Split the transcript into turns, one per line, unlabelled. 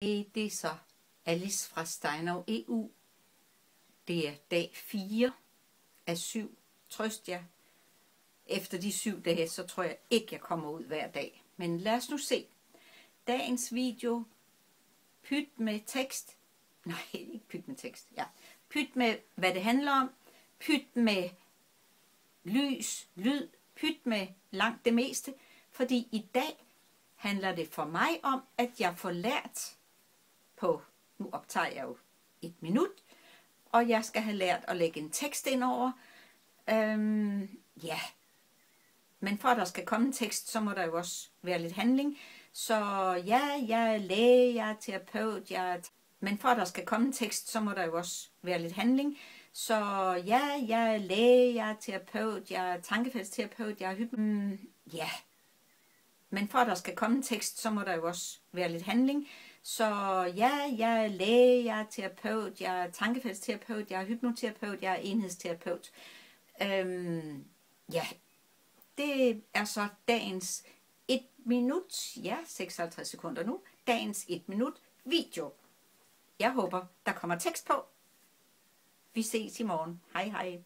Det er så Alice fra Steinau EU. Det er dag 4 af 7. Trøst jer. Efter de 7 dage, så tror jeg ikke, jeg kommer ud hver dag. Men lad os nu se. Dagens video. Pyt med tekst. Nej, ikke pyt med tekst. Ja. Pyt med, hvad det handler om. Pyt med lys, lyd. Pyt med langt det meste. Fordi i dag handler det for mig om, at jeg får lært på, nu optager jeg jo 1 minut, og jeg skal have lært at lægge en tekst ind over. Ja, men for at der skal komme en tekst, så må der jo også være lidt handling. Så ja, jeg er læge, jeg er terapeut, men for at der skal komme en tekst, så må der jo også være lidt handling. Så ja, jeg er læge, jeg er terapeut, jeg er tankefældsterapeut, jeg er ja, men for at der skal komme en tekst, så må der jo også være lidt handling. Så ja, jeg er læge, jeg er terapeut, jeg er tankefældsterapeut, jeg er hypnoterapeut, jeg er enhedsterapeut. Ja, det er så dagens 1 minut, ja, 56 sekunder nu, dagens 1 minut video. Jeg håber, der kommer tekst på. Vi ses i morgen. Hej hej.